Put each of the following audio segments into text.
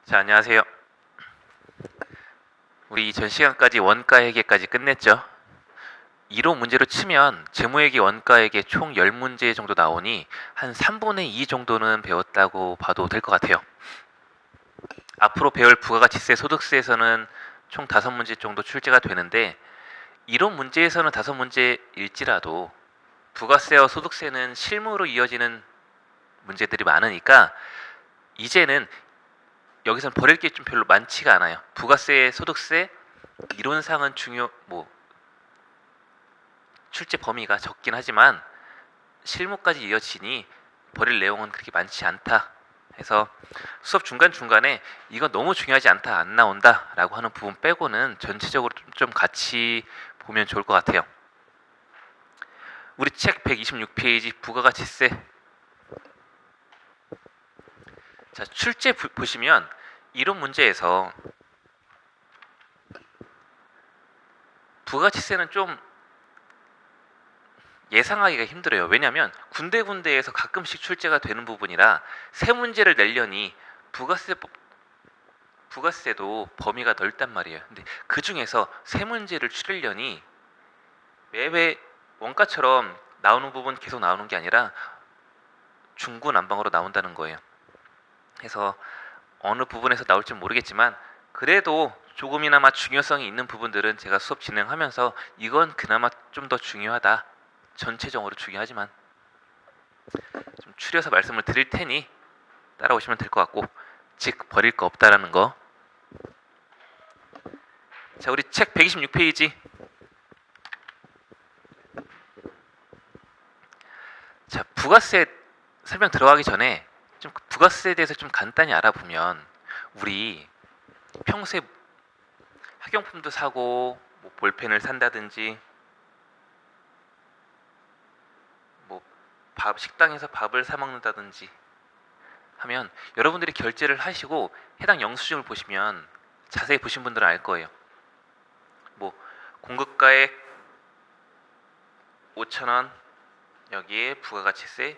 자, 안녕하세요. 우리 전 시간까지 원가회계까지 끝냈죠? 이론 문제로 치면 재무회계 원가회계 총 10문제 정도 나오니 한 3분의 2 정도는 배웠다고 봐도 될 것 같아요. 앞으로 배울 부가가치세, 소득세에서는 총 5문제 정도 출제가 되는데 이론 문제에서는 5문제일지라도 부가세와 소득세는 실무로 이어지는 문제들이 많으니까 이제는 여기선 버릴 게 좀 별로 많지가 않아요. 부가세, 소득세, 이론상은 출제 범위가 적긴 하지만 실무까지 이어지니 버릴 내용은 그렇게 많지 않다 해서 수업 중간중간에 이건 너무 중요하지 않다, 안 나온다 라고 하는 부분 빼고는 전체적으로 좀 같이 보면 좋을 것 같아요. 우리 책 126페이지 부가가치세. 자, 출제 보시면 이론 문제에서 부가가치세는 좀 예상하기가 힘들어요. 왜냐하면 군데군데에서 가끔씩 출제가 되는 부분이라 세 문제를 내려니 부가세도 범위가 넓단 말이에요. 근데 그 중에서 세 문제를 추리려니 매회 원가처럼 나오는 부분 계속 나오는 게 아니라 중구난방으로 나온다는 거예요. 그래서 어느 부분에서 나올지 모르겠지만 그래도 조금이나마 중요성이 있는 부분들은 제가 수업 진행하면서 이건 그나마 좀 더 중요하다, 전체적으로 중요하지만 좀 추려서 말씀을 드릴 테니 따라오시면 될 것 같고, 즉 버릴 거 없다라는 거. 자, 우리 책 126페이지. 자, 부가세 설명 들어가기 전에 좀 부가세에 대해서 좀 간단히 알아보면 우리 평소에 학용품도 사고 뭐 볼펜을 산다든지 뭐 식당에서 밥을 사 먹는다든지 하면 여러분들이 결제를 하시고 해당 영수증을 보시면 자세히 보신 분들은 알 거예요. 뭐 공급가액 5,000원, 여기에 부가가치세,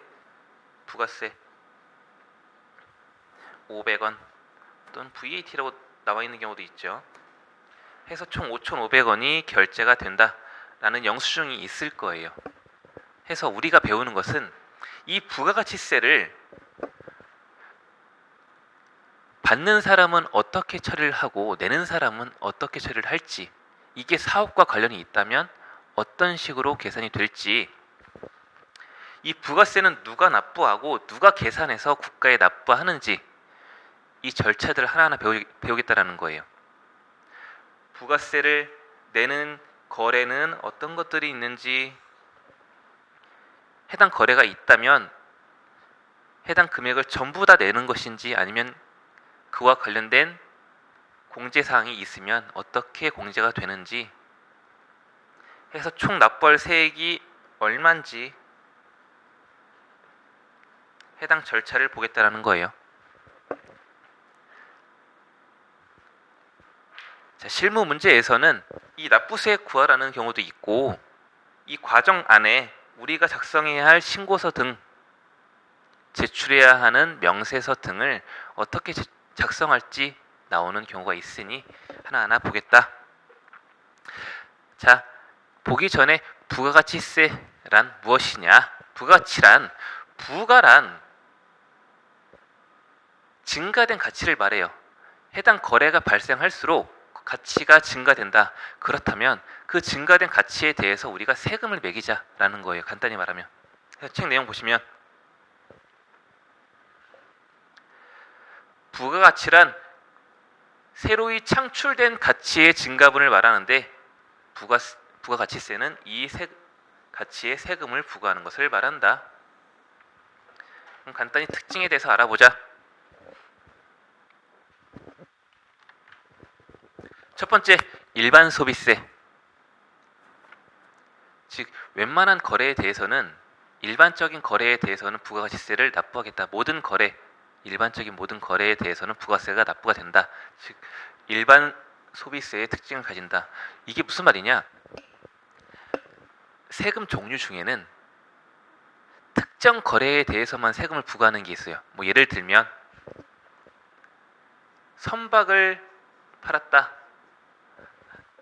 부가세 500원 또는 VAT라고 나와 있는 경우도 있죠. 해서 총 5,500원이 결제가 된다라는 영수증이 있을 거예요. 해서 우리가 배우는 것은 이 부가가치세를 받는 사람은 어떻게 처리를 하고 내는 사람은 어떻게 처리를 할지, 이게 사업과 관련이 있다면 어떤 식으로 계산이 될지, 이 부가세는 누가 납부하고 누가 계산해서 국가에 납부하는지 이 절차들을 하나하나 배우겠다라는 거예요. 부가세를 내는 거래는 어떤 것들이 있는지, 해당 거래가 있다면 해당 금액을 전부 다 내는 것인지 아니면 그와 관련된 공제사항이 있으면 어떻게 공제가 되는지 해서 총 납부할 세액이 얼마인지 해당 절차를 보겠다라는 거예요. 자, 실무 문제에서는 이 납부세액 구하라는 경우도 있고 이 과정 안에 우리가 작성해야 할 신고서 등 제출해야 하는 명세서 등을 어떻게 작성할지 나오는 경우가 있으니 하나하나 보겠다. 자, 보기 전에 부가가치세란 무엇이냐? 부가가치란 부가란 증가된 가치를 말해요. 해당 거래가 발생할수록 가치가 증가된다. 그렇다면 그 증가된 가치에 대해서 우리가 세금을 매기자라는 거예요. 간단히 말하면. 책 내용 보시면 부가가치란 새로이 창출된 가치의 증가분을 말하는데 부가가치세는 이 가치에 세금을 부과하는 것을 말한다. 그럼 간단히 특징에 대해서 알아보자. 첫 번째, 일반 소비세. 즉 웬만한 거래에 대해서는, 일반적인 거래에 대해서는 부가가치세를 납부하겠다. 일반적인 모든 거래에 대해서는 부가세가 납부가 된다. 즉 일반 소비세의 특징을 가진다. 이게 무슨 말이냐? 세금 종류 중에는 특정 거래에 대해서만 세금을 부과하는 게 있어요. 뭐 예를 들면 선박을 팔았다.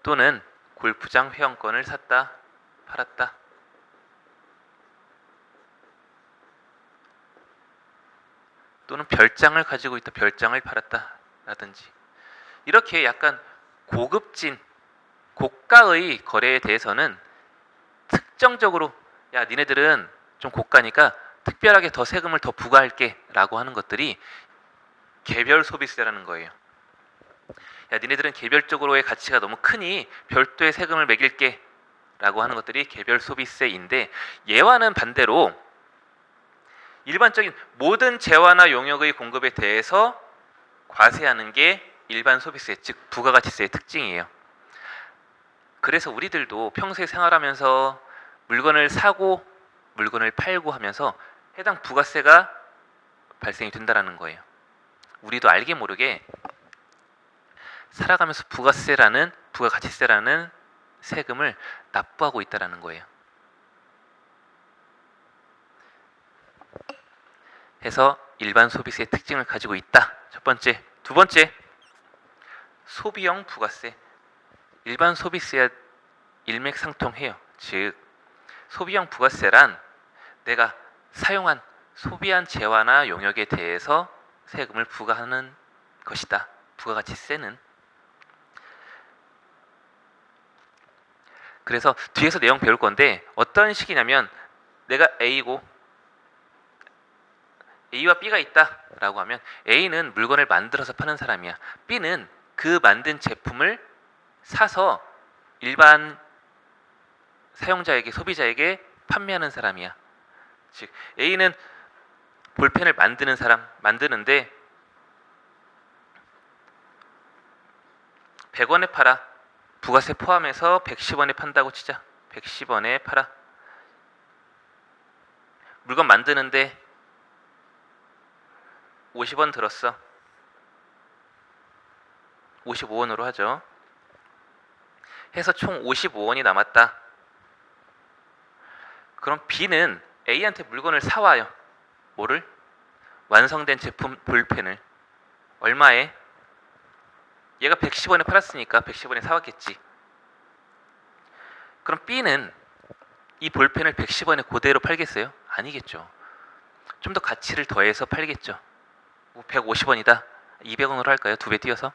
또는 골프장 회원권을 샀다, 팔았다. 또는 별장을 가지고 있다, 별장을 팔았다 라든지, 이렇게 약간 고급진 고가의 거래에 대해서는 특정적으로 야 니네들은 좀 고가니까 특별하게 더 세금을 더 부과할게 라고 하는 것들이 개별 소비세라는 거예요. 야 니네들은 개별적으로의 가치가 너무 크니 별도의 세금을 매길게 라고 하는 것들이 개별 소비세인데, 얘와는 반대로 일반적인 모든 재화나 용역의 공급에 대해서 과세하는 게 일반 소비세, 즉 부가가치세의 특징이에요. 그래서 우리들도 평소에 생활하면서 물건을 사고 물건을 팔고 하면서 해당 부가세가 발생이 된다는 거예요. 우리도 알게 모르게 살아가면서 부가세라는, 부가가치세라는 세금을 납부하고 있다는 거예요. 해서 일반 소비세의 특징을 가지고 있다. 첫 번째. 두 번째, 소비형 부가세. 일반 소비세와 일맥상통해요. 즉 소비형 부가세란 내가 사용한, 소비한 재화나 용역에 대해서 세금을 부과하는 것이다. 부가가치세는. 그래서 뒤에서 내용 배울 건데 어떤 식이냐면, 내가 A고 A와 B가 있다 라고 하면 A는 물건을 만들어서 파는 사람이야. B는 그 만든 제품을 사서 일반 사용자에게, 소비자에게 판매하는 사람이야. 즉 A는 볼펜을 만드는 사람, 만드는데 100원에 팔아. 부가세 포함해서 110원에 판다고 치자. 110원에 팔아. 물건 만드는데 50원 들었어. 55원으로 하죠. 해서 총 55원이 남았다. 그럼 B는 A한테 물건을 사와요. 뭐를? 완성된 제품 볼펜을. 얼마에? 얘가 110원에 팔았으니까 110원에 사왔겠지. 그럼 B는 이 볼펜을 110원에 그대로 팔겠어요? 아니겠죠. 좀 더 가치를 더해서 팔겠죠. 150원이다. 200원으로 할까요? 2배 띄어서.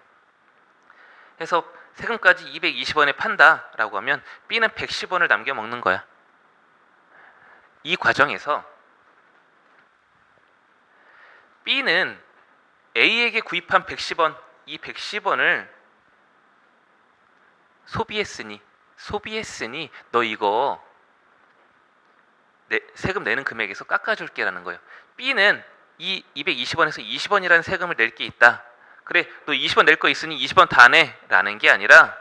해서 세금까지 220원에 판다 라고 하면 B는 110원을 남겨 먹는 거야. 이 과정에서 B는 A에게 구입한 110원, 이 110원을 소비했으니 너 이거 세금 내는 금액에서 깎아줄게 라는 거예요. B는 이 220원에서 20원이라는 세금을 낼 게 있다. 그래, 너 20원 낼 거 있으니 20원 다 내 라는 게 아니라,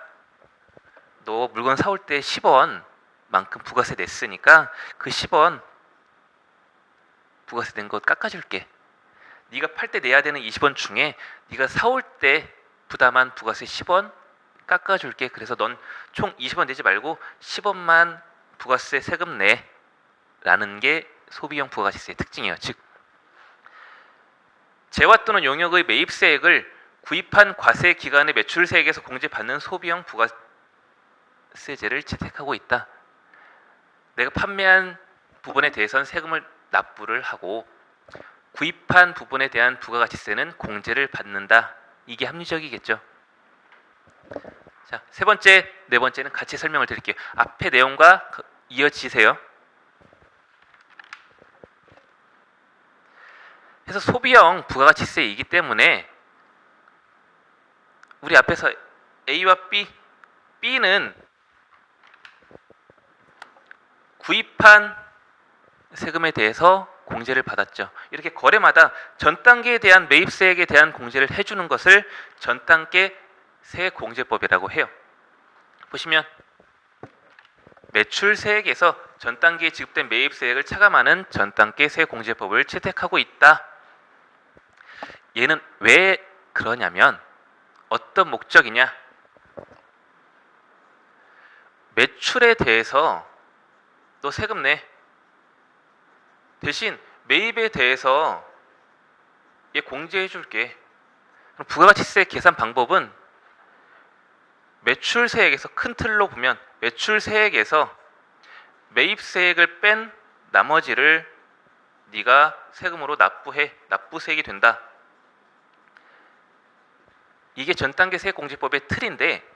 너 물건 사올 때 10원 만큼 부가세 냈으니까 그 10원 부가세 낸 거 깎아줄게. 네가 팔 때 내야 되는 20원 중에 네가 사올 때 부담한 부가세 10원 깎아줄게. 그래서 넌 총 20원 내지 말고 10원만 부가세 세금 내 라는 게 소비형 부가가치세의 특징이에요. 즉 재화 또는 용역의 매입세액을 구입한 과세 기간의 매출세액에서 공제받는 소비형 부가세제를 채택하고 있다. 내가 판매한 부분에 대해서는 세금을 납부를 하고 구입한 부분에 대한 부가가치세는 공제를 받는다. 이게 합리적이겠죠. 자, 세 번째, 네 번째는 같이 설명을 드릴게요. 앞의 내용과 이어지세요. 그래서 소비형 부가가치세이기 때문에 우리 앞에서 A와 B는 구입한 세금에 대해서 공제를 받았죠. 이렇게 거래마다 전 단계에 대한 매입세액에 대한 공제를 해주는 것을 전 단계 세공제법이라고 해요. 보시면 매출세액에서 전 단계에 지급된 매입세액을 차감하는 전 단계 세공제법을 채택하고 있다. 얘는 왜 그러냐면 어떤 목적이냐? 매출에 대해서 너 세금 내. 대신 매입에 대해서 얘 공제해 줄게. 그럼 부가가치세 계산 방법은 매출세액에서, 큰 틀로 보면 매출세액에서 매입세액을 뺀 나머지를 네가 세금으로 납부해, 납부세액이 된다. 이게 전단계 세액공제법의 틀인데,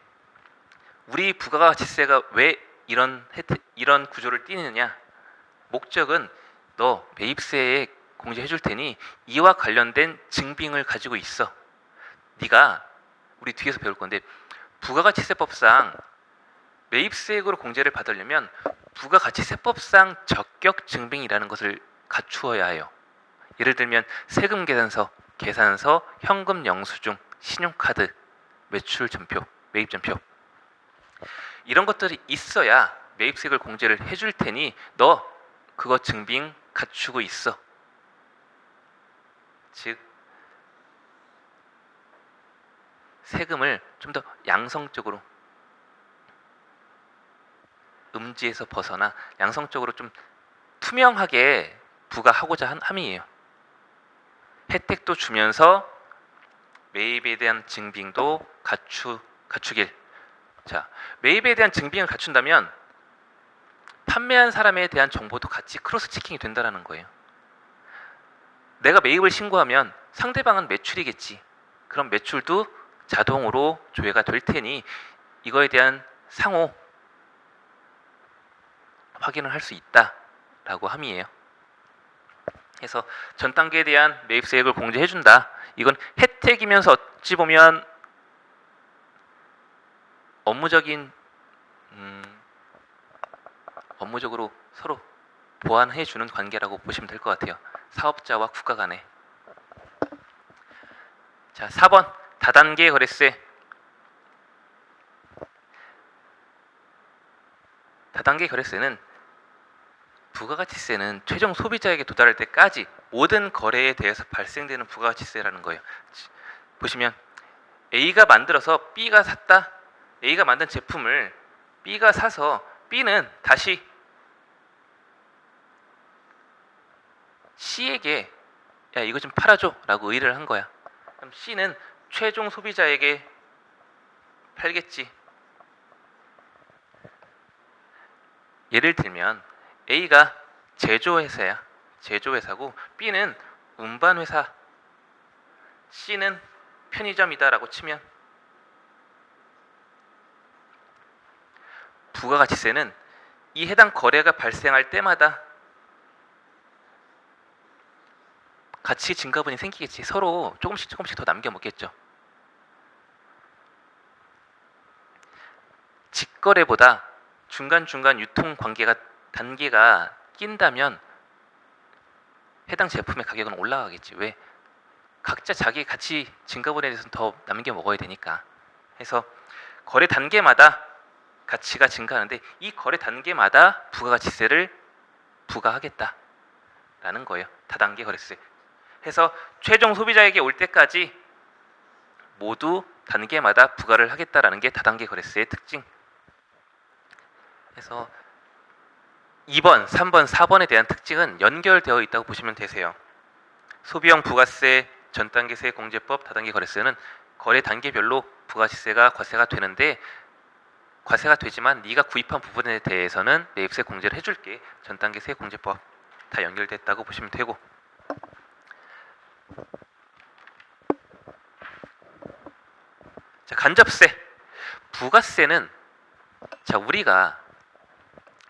우리 부가가치세가 왜 이런 구조를 띠느냐? 목적은 너 매입세액 공제해 줄 테니 이와 관련된 증빙을 가지고 있어. 네가, 우리 뒤에서 배울 건데, 부가가치세법상 매입세액으로 공제를 받으려면 부가가치세법상 적격 증빙이라는 것을 갖추어야 해요. 예를 들면 세금 계산서, 현금 영수증, 신용카드, 매출 전표, 매입 전표, 이런 것들이 있어야 매입세액을 공제를 해줄 테니 너 그거 증빙 갖추고 있어. 즉 세금을 좀 더 양성적으로, 음지에서 벗어나 양성적으로 좀 투명하게 부과하고자 함이에요. 혜택도 주면서 매입에 대한 증빙도 갖추길. 자, 매입에 대한 증빙을 갖춘다면 판매한 사람에 대한 정보도 같이 크로스 체킹이 된다는 거예요. 내가 매입을 신고하면 상대방은 매출이겠지. 그럼 매출도 자동으로 조회가 될 테니 이거에 대한 상호 확인을 할 수 있다라고 함이에요. 그래서 전 단계에 대한 매입세액을 공제해준다. 이건 혜택이면서 어찌 보면 업무적으로 서로 보완해주는 관계라고 보시면 될 것 같아요. 사업자와 국가 간에. 자, 4번 다단계 거래세. 다단계 거래세는, 부가가치세는 최종 소비자에게 도달할 때까지 모든 거래에 대해서 발생되는 부가가치세라는 거예요. 보시면 A가 만들어서 B가 샀다. A가 만든 제품을 B가 사서 B는 다시 C에게 야 이거 좀 팔아줘 라고 의뢰를 한 거야. 그럼 C는 최종 소비자에게 팔겠지. 예를 들면 A가 제조회사야. 제조회사고 B는 운반회사, C는 편의점이다 라고 치면, 부가가치세는 이 해당 거래가 발생할 때마다 같이 증가분이 생기겠지. 서로 조금씩 더 남겨 먹겠죠. 직거래보다 중간중간 유통 단계가 낀다면 해당 제품의 가격은 올라가겠지. 왜? 각자 자기 가치 증가분에 대해서는 더 남겨 먹어야 되니까. 해서 거래 단계마다 가치가 증가하는데 이 거래 단계마다 부가가치세를 부과하겠다라는 거예요. 다단계 거래세. 해서 최종 소비자에게 올 때까지 모두 단계마다 부과를 하겠다라는 게 다단계 거래세의 특징. 그래서 2번, 3번, 4번에 대한 특징은 연결되어 있다고 보시면 되세요. 소비형 부가세, 전단계 세액공제법, 다단계 거래세는 거래 단계별로 부가가치세가 과세가 되는데, 과세가 되지만 네가 구입한 부분에 대해서는 매입세 공제를 해줄게. 전단계 세액공제법 다 연결됐다고 보시면 되고, 자, 간접세. 부가세는, 자, 우리가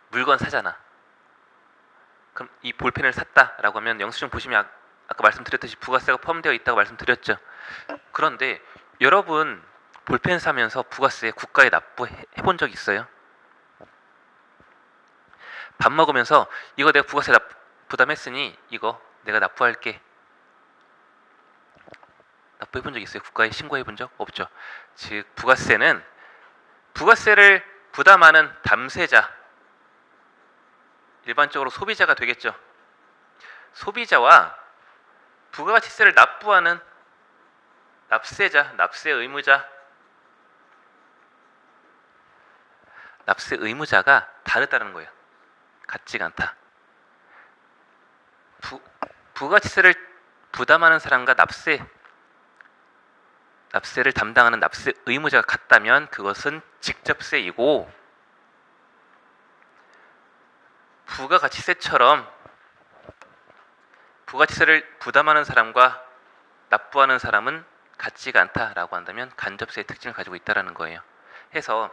물건 사잖아. 그럼 이 볼펜을 샀다라고 하면 영수증 보시면 아까 말씀드렸듯이 부가세가 포함되어 있다고 말씀드렸죠. 그런데 여러분 볼펜 사면서 부가세 국가에 납부해 본 적 있어요? 밥 먹으면서 이거 내가 부가세 부담했으니 이거 내가 납부할게. 납부해 본 적 있어요? 국가에 신고해 본 적 없죠. 즉 부가세는 부가세를 부담하는 담세자, 일반적으로 소비자가 되겠죠. 소비자와 부가가치세를 납부하는 납세자, 납세 의무자가 다르다는 거예요. 같지가 않다. 부가가치세를 부담하는 사람과 납세를 담당하는 납세 의무자가 같다면 그것은 직접세이고, 부가가치세처럼 부가가치세를 부담하는 사람과 납부하는 사람은 같지가 않다라고 한다면 간접세의 특징을 가지고 있다는 거예요. 해서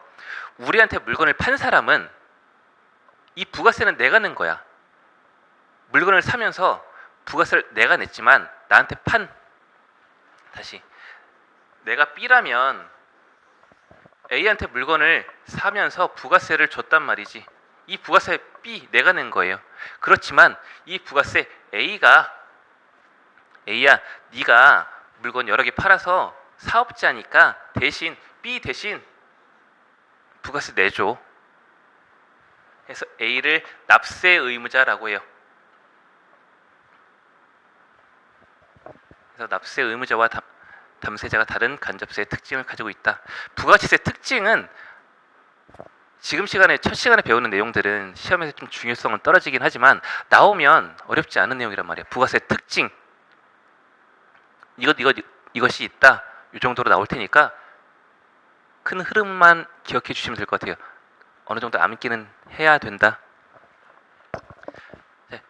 우리한테 물건을 판 사람은 이 부가세는 내가 낸 거야. 물건을 사면서 부가세를 내가 냈지만 나한테 다시 내가 B라면 A한테 물건을 사면서 부가세를 줬단 말이지. 이 부가세 B 내가 낸 거예요. 그렇지만 이 부가세 A야, 네가 물건 여러 개 팔아서 사업자니까 B 대신 부가세 내줘. 해서 A를 납세 의무자라고 해요. 그래서 납세 의무자와 담세자가 다른 간접세의 특징을 가지고 있다. 부가가치세 특징은 지금 첫 시간에 배우는 내용들은 시험에서 좀 중요성은 떨어지긴 하지만 나오면 어렵지 않은 내용이란 말이야. 부가세 특징 이것이 있다. 이 정도로 나올 테니까 큰 흐름만 기억해 주시면 될 것 같아요. 어느 정도 암기는 해야 된다.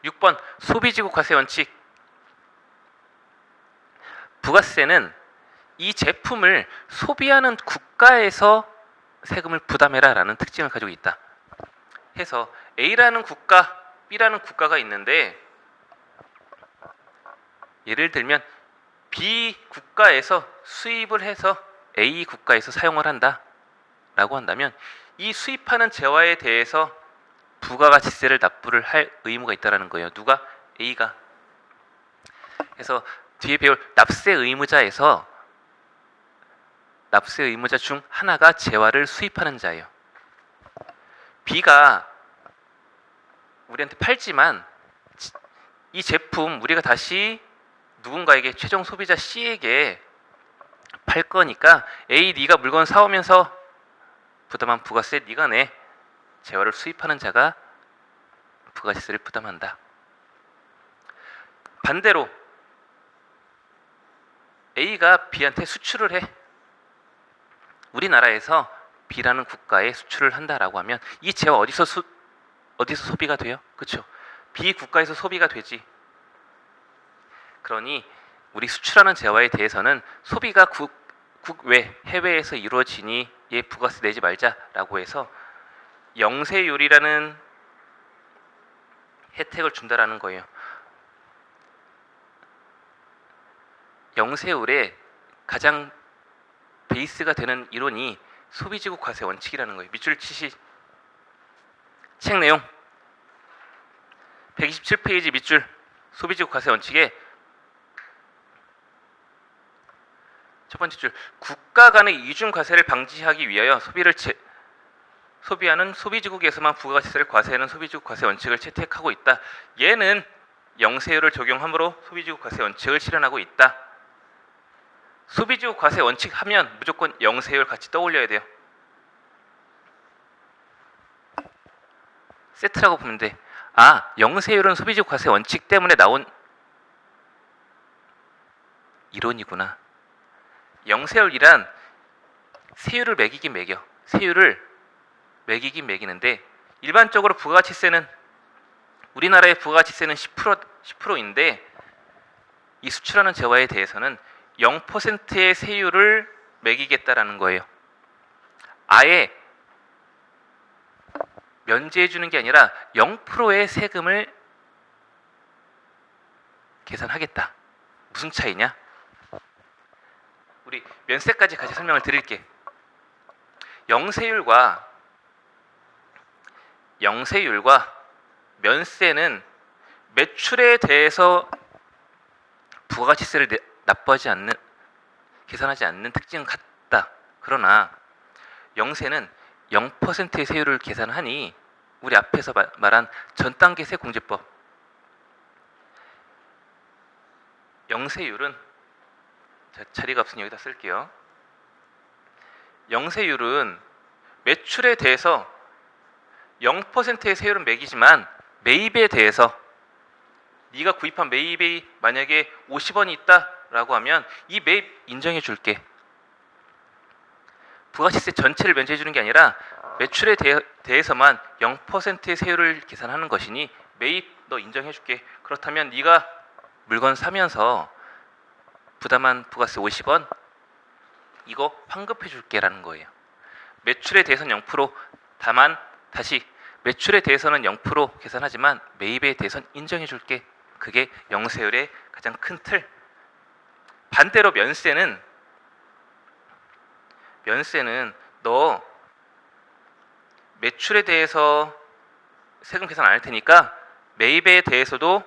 6번 소비지구 과세 원칙. 부가세는 이 제품을 소비하는 국가에서 세금을 부담해라 라는 특징을 가지고 있다. 해서 A라는 국가, B라는 국가가 있는데 예를 들면 B 국가에서 수입을 해서 A 국가에서 사용을 한다 라고 한다면 이 수입하는 재화에 대해서 부가가치세를 납부를 할 의무가 있다는 거예요. 누가? A가. 그래서 뒤에 배울 납세 의무자에서 납세 의무자 중 하나가 재화를 수입하는 자예요. B가 우리한테 팔지만 이 제품 우리가 다시 누군가에게 최종 소비자 C에게 팔 거니까 A, 네가 물건 사오면서 부담한 부가세 네가 내. 재화를 수입하는 자가 부가세를 부담한다. 반대로 A가 B한테 수출을 해. 우리나라에서 B라는 국가에 수출을 한다라고 하면 이 재화 어디서 소비가 돼요? 그렇죠? B 국가에서 소비가 되지. 그러니 우리 수출하는 재화에 대해서는 소비가 국외 해외에서 이루어지니 얘 부가세 내지 말자라고 해서 영세율이라는 혜택을 준다라는 거예요. 영세율의 가장 베이스가 되는 이론이 소비지구 과세 원칙이라는 거예요. 밑줄 치시. 책 내용 127페이지 밑줄 소비지구 과세 원칙에 첫 번째 줄 국가 간의 이중 과세를 방지하기 위하여 소비하는 소비지국에서만 부가가치세를 과세하는 소비지국 과세 원칙을 채택하고 있다. 얘는 영세율을 적용함으로 소비지국 과세 원칙을 실현하고 있다. 소비지구 과세 원칙 하면 무조건 영세율 같이 떠올려야 돼요. 세트라고 보면 돼. 아, 영세율은 소비지구 과세 원칙 때문에 나온 이론이구나. 영세율이란 세율을 매기긴 매겨. 세율을 매기긴 매기는데 일반적으로 부가가치세는 우리나라의 부가가치세는 10%인데 이 수출하는 재화에 대해서는 0%의 세율을 매기겠다라는 거예요. 아예 면제해 주는 게 아니라 0%의 세금을 계산하겠다. 무슨 차이냐? 우리 면세까지 같이 설명을 드릴게. 영세율과 면세는 매출에 대해서 부가가치세를 계산하지 않는 특징은 같다. 그러나 영세는 0%의 세율을 계산하니 우리 앞에서 말한 전단계 세공제법 영세율은 자리가 없으니 여기다 쓸게요. 영세율은 매출에 대해서 0%의 세율은 매기지만 매입에 대해서 네가 구입한 매입이 만약에 50원이 있다라고 하면 이 매입 인정해 줄게. 부가시세 전체를 면제해 주는 게 아니라 매출에 대해서만 0%의 세율을 계산하는 것이니 매입 너 인정해 줄게. 그렇다면 네가 물건 사면서 부담한 부가세 50원 이거 환급해 줄게라는 거예요. 매출에 대해서는 0%, 다만 다시 매출에 대해서는 0% 계산하지만 매입에 대해서는 인정해 줄게. 그게 영세율의 가장 큰 틀. 반대로 면세는 너 매출에 대해서 세금 계산 안 할 테니까 매입에 대해서도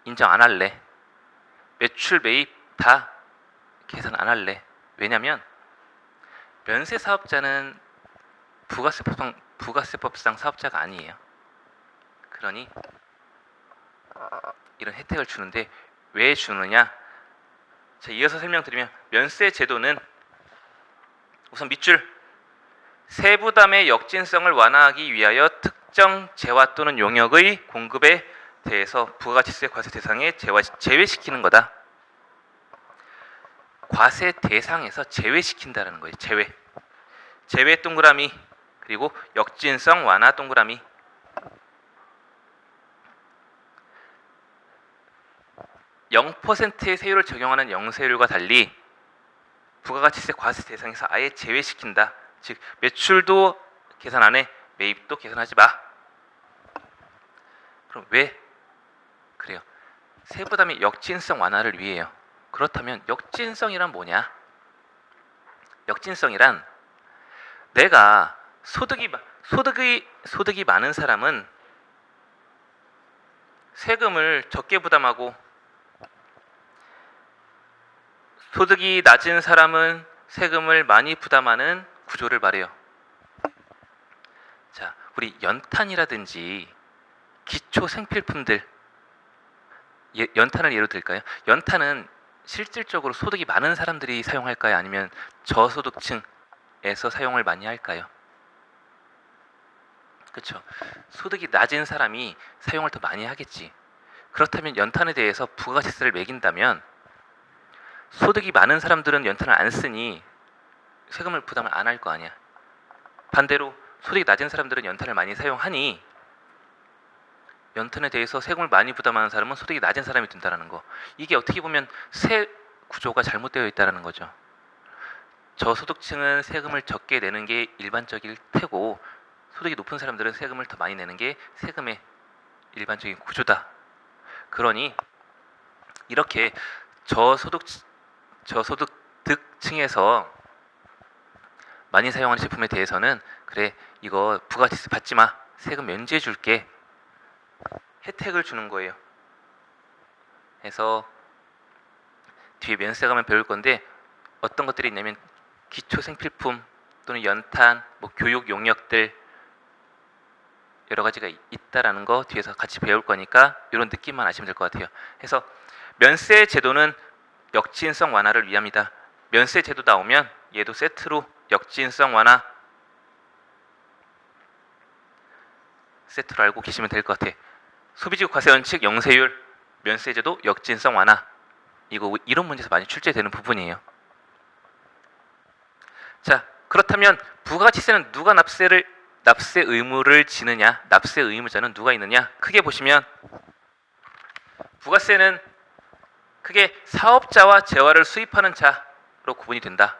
인정 안 할래. 매출 매입 다 계산 안 할래. 왜냐면 면세 사업자는 부가세법상 사업자가 아니에요. 그러니 이런 혜택을 주는데 왜 주느냐? 자, 이어서 설명드리면 면세 제도는 우선 밑줄 세부담의 역진성을 완화하기 위하여 특정 재화 또는 용역의 공급에 대해서 부가가치세 과세 대상에 제외시키는 거다. 과세 대상에서 제외시킨다는 거예요. 제외 동그라미 그리고 역진성 완화 동그라미. (0%의) 세율을 적용하는 영세율과 달리 부가가치세 과세 대상에서 아예 제외시킨다. 즉 매출도 계산 안 해, 매입도 계산하지 마. 그럼 왜 그래요? 세부담의 역진성 완화를 위해요. 그렇다면 역진성이란 뭐냐? 역진성이란 내가 소득이 많은 사람은 세금을 적게 부담하고 소득이 낮은 사람은 세금을 많이 부담하는 구조를 말해요. 자, 우리 연탄이라든지 기초 생필품들, 연탄을 예로 들까요? 연탄은 실질적으로 소득이 많은 사람들이 사용할까요? 아니면 저소득층에서 사용을 많이 할까요? 그렇죠. 소득이 낮은 사람이 사용을 더 많이 하겠지. 그렇다면 연탄에 대해서 부가가치세를 매긴다면 소득이 많은 사람들은 연탄을 안 쓰니 세금을 부담을 안 할 거 아니야. 반대로 소득이 낮은 사람들은 연탄을 많이 사용하니 연탄에 대해서 세금을 많이 부담하는 사람은 소득이 낮은 사람이 된다는 거. 이게 어떻게 보면 세 구조가 잘못되어 있다는 거죠. 저소득층은 세금을 적게 내는 게 일반적일 테고 소득이 높은 사람들은 세금을 더 많이 내는 게 세금의 일반적인 구조다. 그러니 이렇게 저소득층에서 많이 사용하는 제품에 대해서는 그래 이거 부가가치세 받지 마. 세금 면제해 줄게. 혜택을 주는 거예요. 그래서 뒤에 면세 가면 배울 건데 어떤 것들이 있냐면 기초 생필품 또는 연탄, 교육 용역들 여러 가지가 있다라는 거 뒤에서 같이 배울 거니까 이런 느낌만 아시면 될 것 같아요. 그래서 면세 제도는 역진성 완화를 위함이다. 면세 제도 나오면 얘도 세트로 역진성 완화 세트로 알고 계시면 될 것 같아. 소비지구 과세 원칙 영세율 면세 제도 역진성 완화 이거 이런 문제에서 많이 출제되는 부분이에요. 자, 그렇다면 부가가치세는 누가 납세 의무를 지느냐? 납세 의무자는 누가 있느냐? 크게 보시면 부가세는 크게 사업자와 재화를 수입하는 자로 구분이 된다.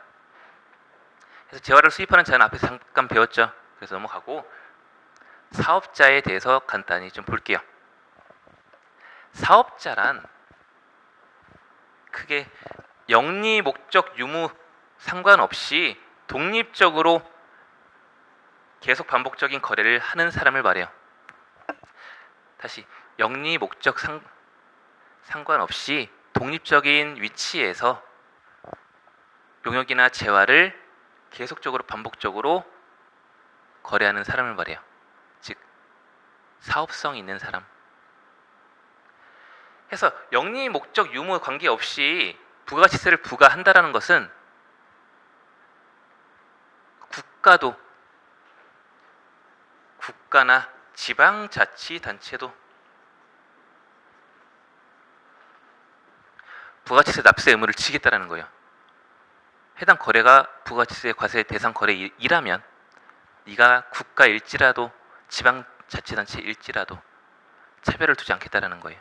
그래서 재화를 수입하는 자는 앞에서 잠깐 배웠죠. 그래서 넘어가고 사업자에 대해서 간단히 좀 볼게요. 사업자란 크게 영리 목적 유무 상관없이 독립적으로 계속 반복적인 거래를 하는 사람을 말해요. 다시 영리 목적 상관없이 독립적인 위치에서 용역이나 재화를 계속적으로 반복적으로 거래하는 사람을 말해요. 즉 사업성이 있는 사람. 해서 영리 목적 유무 관계없이 부가가치세를 부과한다라는 것은 국가나 지방자치단체도 부가가치세 납세 의무를 지겠다라는 거예요. 해당 거래가 부가가치세 과세 대상 거래이라면 네가 국가일지라도 지방자치단체일지라도 차별을 두지 않겠다라는 거예요.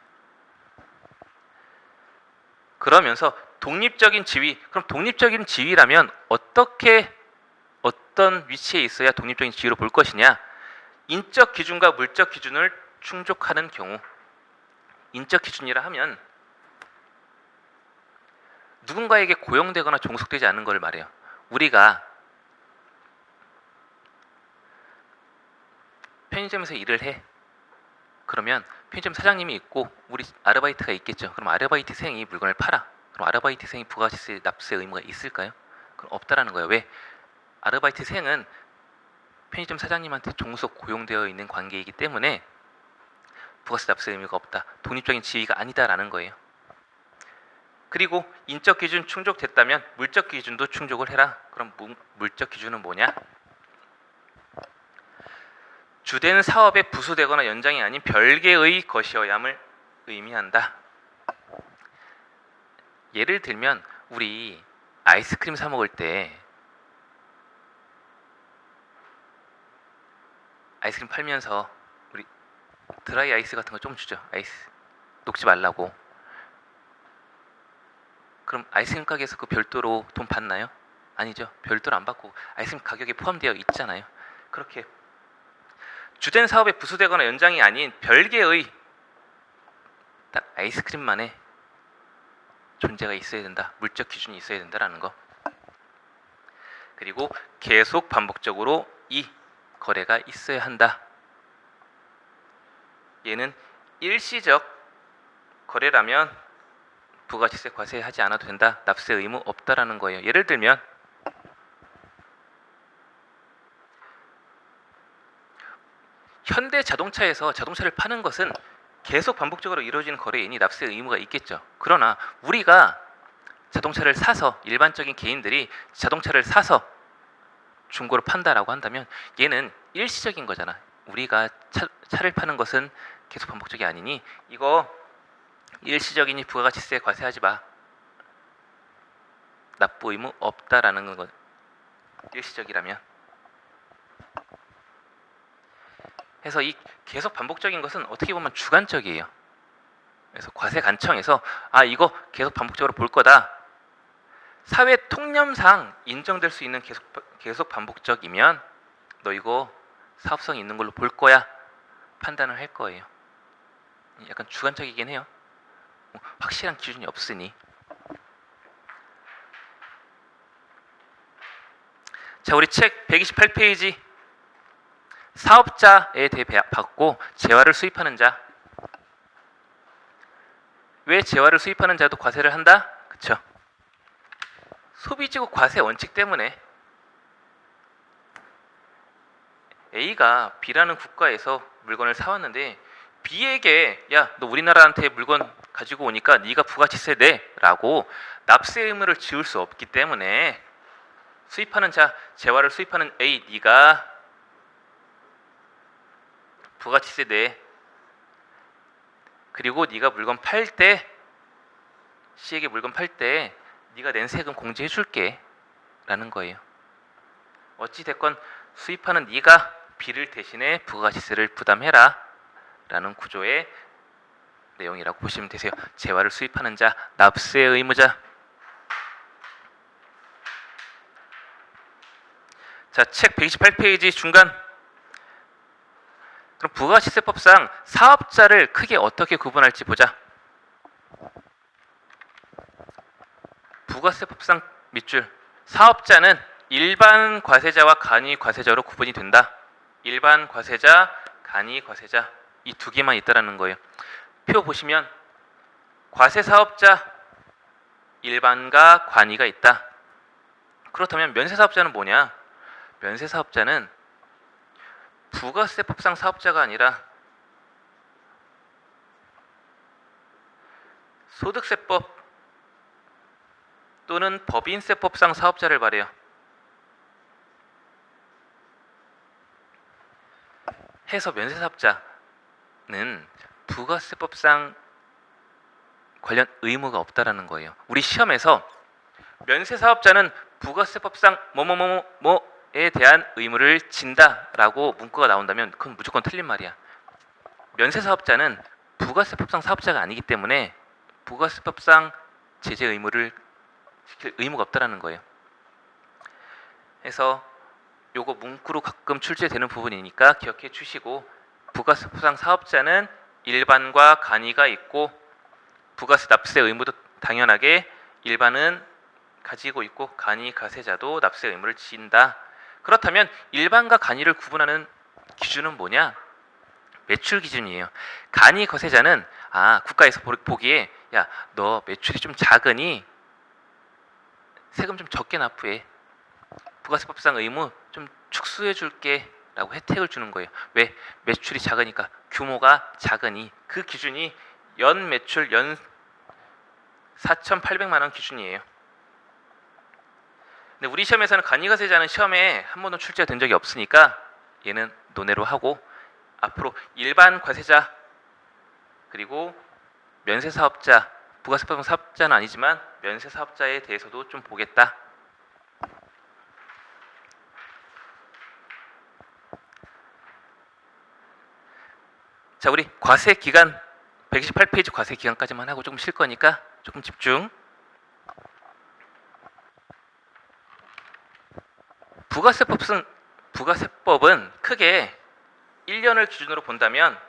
그러면서 독립적인 지위, 그럼 독립적인 지위라면 어떤 위치에 있어야 독립적인 지위로 볼 것이냐? 인적 기준과 물적 기준을 충족하는 경우. 인적 기준이라 하면 누군가에게 고용되거나 종속되지 않는 걸 말해요. 우리가 편의점에서 일을 해. 그러면 편의점 사장님이 있고 우리 아르바이트가 있겠죠. 그럼 아르바이트생이 물건을 팔아. 그럼 아르바이트생이 부가가치세 납세 의무가 있을까요? 그럼 없다라는 거예요. 왜? 아르바이트생은 편의점 사장님한테 종속 고용되어 있는 관계이기 때문에 부가세 납세 의무가 없다. 독립적인 지위가 아니다라는 거예요. 그리고 인적 기준 충족됐다면 물적 기준도 충족을 해라. 그럼 물적 기준은 뭐냐? 주된 사업에 부수되거나 연장이 아닌 별개의 것이어야함을 의미한다. 예를 들면 우리 아이스크림 사 먹을 때 아이스크림 팔면서 우리 드라이 아이스 같은 거 좀 주죠. 아이스 녹지 말라고. 그럼 아이스크림 가게에서 그 별도로 돈 받나요? 아니죠. 별도로 안 받고 아이스크림 가격에 포함되어 있잖아요. 그렇게 주된 사업에 부수되거나 연장이 아닌 별개의 딱 아이스크림만의 존재가 있어야 된다. 물적 기준이 있어야 된다라는 거. 그리고 계속 반복적으로 이 거래가 있어야 한다. 얘는 일시적 거래라면 부가가치세 과세하지 않아도 된다. 납세 의무 없다라는 거예요. 예를 들면 현대자동차에서 자동차를 파는 것은 계속 반복적으로 이루어지는 거래이니 납세 의무가 있겠죠. 그러나 우리가 자동차를 사서 일반적인 개인들이 자동차를 사서 중고로 판다라고 한다면 얘는 일시적인 거잖아. 우리가 차를 파는 것은 계속 반복적이 아니니 이거 일시적이니 부가가치세 과세하지 마. 납부 의무 없다라는 건 일시적이라면. 해서 이 계속 반복적인 것은 어떻게 보면 주관적이에요. 그래서 과세관청에서 이거 계속 반복적으로 볼 거다. 사회 통념상 인정될 수 있는 계속 반복적이면 너 이거 사업성이 있는 걸로 볼 거야. 판단을 할 거예요. 약간 주관적이긴 해요. 확실한 기준이 없으니. 자, 우리 책 128페이지 사업자에 대해 받고 재화를 수입하는 자. 왜 재화를 수입하는 자도 과세를 한다? 그쵸? 소비지구 과세 원칙 때문에 A가 B라는 국가에서 물건을 사왔는데 B에게 야, 너 우리나라한테 물건 가지고 오니까 네가 부가치세 내 라고 납세 의무를 지울 수 없기 때문에 수입하는 자, 재화를 수입하는 A, 네가 부가치세 내. 그리고 네가 물건 팔 때 C에게 물건 팔 때 네가 낸 세금 공제해 줄게 라는 거예요. 어찌됐건 수입하는 네가 B를 대신해 부가가치세를 부담해라 라는 구조의 내용이라고 보시면 되세요. 재화를 수입하는 자, 납세 의무자. 자, 책 128페이지 중간. 그럼 부가가치세법상 사업자를 크게 어떻게 구분할지 보자. 부가세법상 밑줄. 사업자는 일반 과세자와 간이 과세자로 구분이 된다. 일반 과세자, 간이 과세자. 이 두 개만 있다라는 거예요. 표 보시면 과세 사업자, 일반과 관이가 있다. 그렇다면 면세 사업자는 뭐냐? 면세 사업자는 부가세법상 사업자가 아니라 소득세법 또는 법인세법상 사업자를 말해요. 해서 면세사업자는 부가세법상 관련 의무가 없다라는 거예요. 우리 시험에서 면세사업자는 부가세법상 뭐뭐뭐뭐에 대한 의무를 진다라고 문구가 나온다면 그건 무조건 틀린 말이야. 면세사업자는 부가세법상 사업자가 아니기 때문에 부가세법상 제재 의무를 지킬 의무가 없다라는 거예요. 그래서 요거 문구로 가끔 출제되는 부분이니까 기억해 주시고, 부가세법상 사업자는 일반과 간이가 있고 부가세 납세 의무도 당연하게 일반은 가지고 있고 간이 가세자도 납세 의무를 진다. 그렇다면 일반과 간이를 구분하는 기준은 뭐냐? 매출 기준이에요. 간이 거세자는 국가에서 보기에 야, 너 매출이 좀 작으니 세금 좀 적게 납부해. 부가세법상 의무 좀 축소해 줄게 라고 혜택을 주는 거예요. 왜? 매출이 작으니까, 규모가 작으니. 그 기준이 연 매출 연 4,800만 원 기준이에요. 근데 우리 시험에서는 간이가세자는 시험에 한 번도 출제가 된 적이 없으니까 얘는 논외로 하고, 앞으로 일반 과세자 그리고 면세사업자, 부가세법 사업자는 아니지만 면세사업자에 대해서도 좀 보겠다. 자, 우리 과세 기간 128페이지 과세 기간까지만 하고 조금 쉴 거니까 조금 집중. 부가세법은 크게 1년을 기준으로 본다면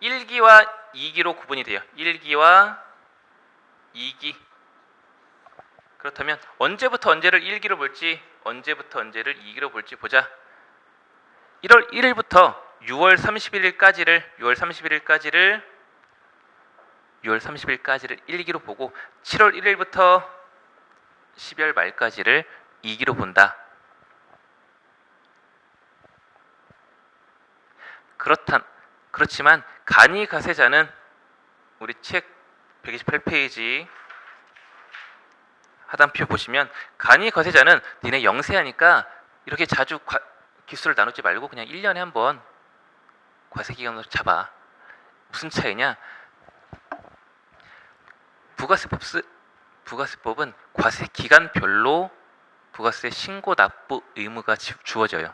1기와 2기로 구분이 돼요. 1기와 2기. 그렇다면 언제부터 언제를 1기로 볼지, 언제부터 언제를 2기로 볼지 보자. 1월 1일부터 6월 31일까지를 1기로 보고, 7월 1일부터 12월 말까지를 2기로 본다. 그렇지만 간이가세자는 우리 책 128페이지 하단표 보시면, 간이가세자는 니네 영세하니까 이렇게 자주 기수를 나누지 말고 그냥 1년에 한 번 과세기간으로 잡아. 무슨 차이냐? 부가세법은 과세기간별로 부가세 신고 납부 의무가 주어져요.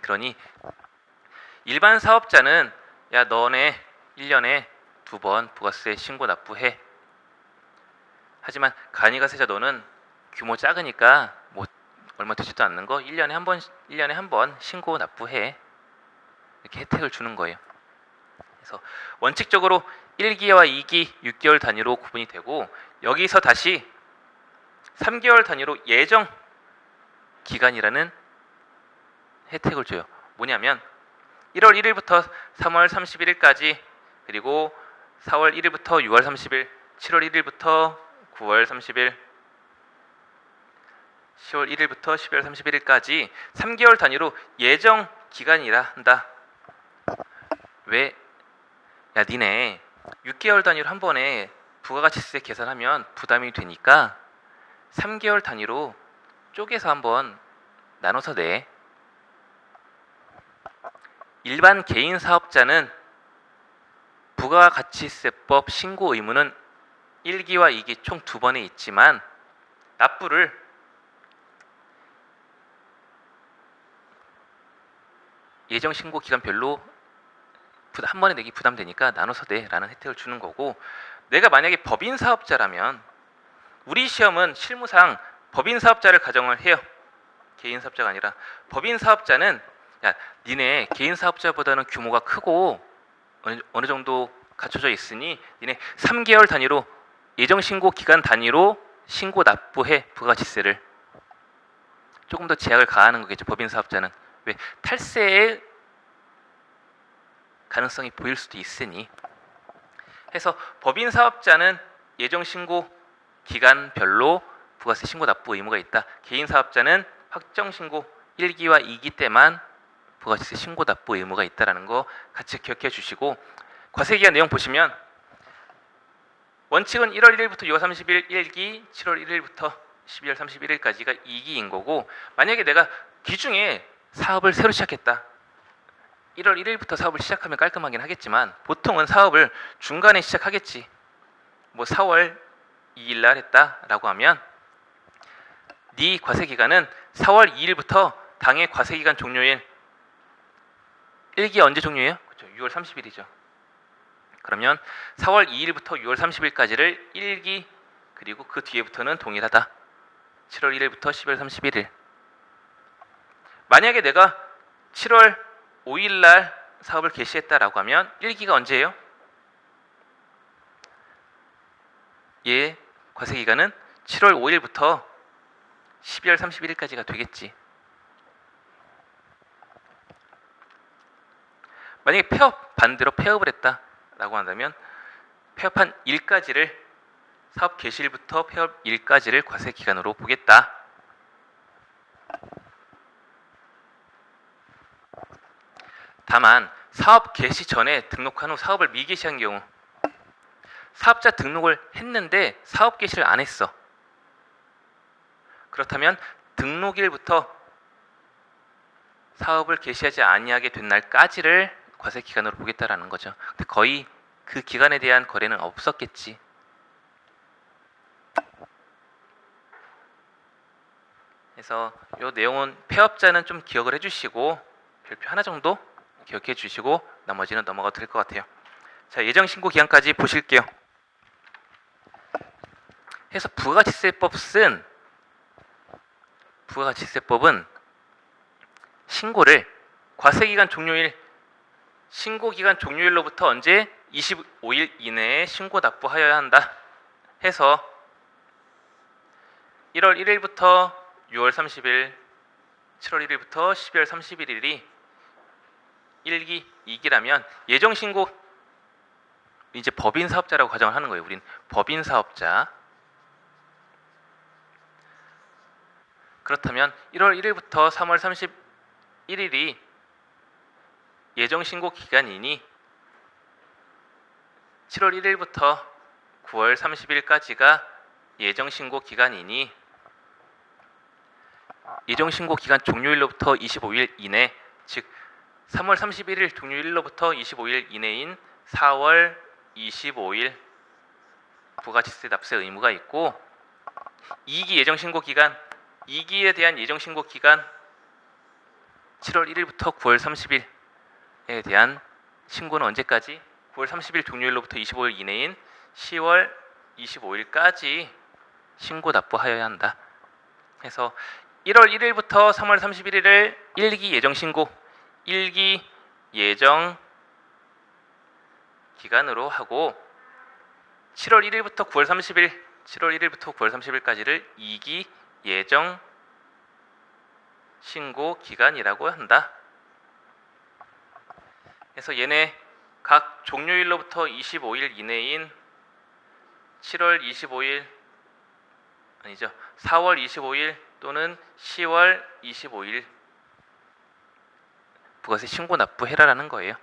그러니 일반 사업자는 야, 너네 1년에 2번 부가세 신고 납부해. 하지만 간이가세자 너는 규모 작으니까 뭐 얼마 되지도 않는 거 1년에 한 번 신고 납부해. 이렇게 혜택을 주는 거예요. 그래서 원칙적으로 1기와 2기 6개월 단위로 구분이 되고, 여기서 다시 3개월 단위로 예정 기간이라는 혜택을 줘요. 뭐냐면 1월 1일부터 3월 31일까지, 그리고 4월 1일부터 6월 30일, 7월 1일부터 9월 30일, 10월 1일부터 12월 31일까지 3개월 단위로 예정 기간이라 한다. 왜? 야, 니네 6개월 단위로 한 번에 부가가치세 계산하면 부담이 되니까 3개월 단위로 쪼개서 한번 나눠서 내. 일반 개인 사업자는 부가가치세법 신고 의무는 1기와 2기 총 2번에 있지만 납부를 예정 신고 기간별로 한 번에 내기 부담되니까 나눠서 내라는 혜택을 주는 거고, 내가 만약에 법인 사업자라면, 우리 시험은 실무상 법인 사업자를 가정을 해요. 개인 사업자가 아니라. 법인 사업자는 야, 니네 개인 사업자보다는 규모가 크고 어느 정도 갖춰져 있으니 니네 3개월 단위로 예정 신고 기간 단위로 신고 납부해. 부가가치세를 조금 더 제약을 가하는 거겠죠. 법인 사업자는. 왜? 탈세의 가능성이 보일 수도 있으니. 해서 법인 사업자는 예정 신고 기간별로 부가세 신고 납부 의무가 있다. 개인 사업자는 확정 신고 1기와 2기 때만 부가세 신고 납부 의무가 있다라는 거 같이 기억해 주시고, 과세기간 내용 보시면 원칙은 1월 1일부터 6월 30일 1기, 7월 1일부터 12월 31일까지가 2기인 거고, 만약에 내가 기중에 사업을 새로 시작했다. 1월 1일부터 사업을 시작하면 깔끔하긴 하겠지만 보통은 사업을 중간에 시작하겠지. 뭐 4월 2일 날 했다라고 하면 네 과세기간은 4월 2일부터 당해 과세기간 종료일 1기 언제 종료해요? 그렇죠. 6월 30일이죠. 그러면 4월 2일부터 6월 30일까지를 1기 그리고 그 뒤에부터는 동일하다. 7월 1일부터 12월 31일. 만약에 내가 7월 5일 날 사업을 개시했다라고 하면 1기가 언제예요? 얘 과세기간은 7월 5일부터 12월 31일까지가 되겠지. 만약에 반대로 폐업을 했다라고 한다면 폐업한 일까지를 사업 개시일부터 폐업 일까지를 과세기간으로 보겠다. 다만 사업 개시 전에 등록한 후 사업을 미개시한 경우 사업자 등록을 했는데 사업 개시를 안 했어. 그렇다면 등록일부터 사업을 개시하지 아니하게 된 날까지를 과세기간으로 보겠다라는 거죠. 근데 거의 그 기간에 대한 거래는 없었겠지. 그래서 이 내용은 폐업자는 좀 기억을 해주시고 별표 하나 정도 기억해 주시고 나머지는 넘어가도 될 것 같아요. 자, 예정신고 기간까지 보실게요. 해서 부가가치세법은 신고를 과세기간 종료일 신고기간 종료일로부터 언제 25일 이내에 신고 납부하여야 한다 해서 1월 1일부터 6월 30일 7월 1일부터 12월 31일이 1기, 2기라면 예정신고 이제 법인사업자라고 가정을 하는 거예요. 우린 법인사업자. 그렇다면 1월 1일부터 3월 31일이 예정신고 기간이니 7월 1일부터 9월 30일까지가 예정신고 기간이니 예정신고 기간 종료일로부터 25일 이내, 즉 3월 31일 종료일로부터 25일 이내인 4월 25일 부가가치세 납세 의무가 있고 2기 예정신고 기간 2기에 대한 예정신고 기간 7월 1일부터 9월 30일에 대한 신고는 언제까지? 9월 30일 종료일로부터 25일 이내인 10월 25일까지 신고 납부하여야 한다. 해서 1월 1일부터 3월 31일을 1기 예정신고 1기 예정 기간으로 하고 7월 1일부터 9월 30일까지를 2기 예정 신고 기간이라고 한다. 그래서 얘네 각 종료일로부터 25일 이내인 7월 25일 아니죠. 4월 25일 또는 10월 25일 부가세 신고 납부해라라는 거예요.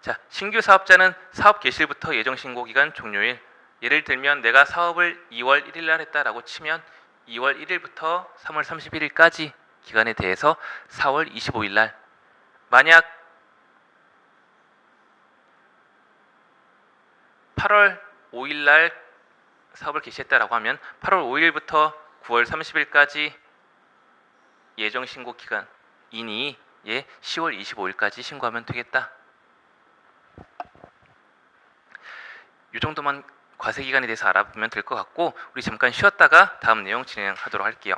자, 신규 사업자는 사업 개시일부터 예정 신고 기간 종료일. 예를 들면 내가 사업을 2월 1일 날 했다라고 치면 2월 1일부터 3월 31일까지 기간에 대해서 4월 25일 날 만약 8월 5일 날 사업을 개시했다라고 하면 8월 5일부터 9월 30일까지 예정 신고 기간이니 10월 25일까지 신고하면 되겠다. 이 정도만 과세 기간에 대해서 알아보면 될 것 같고 우리 잠깐 쉬었다가 다음 내용 진행하도록 할게요.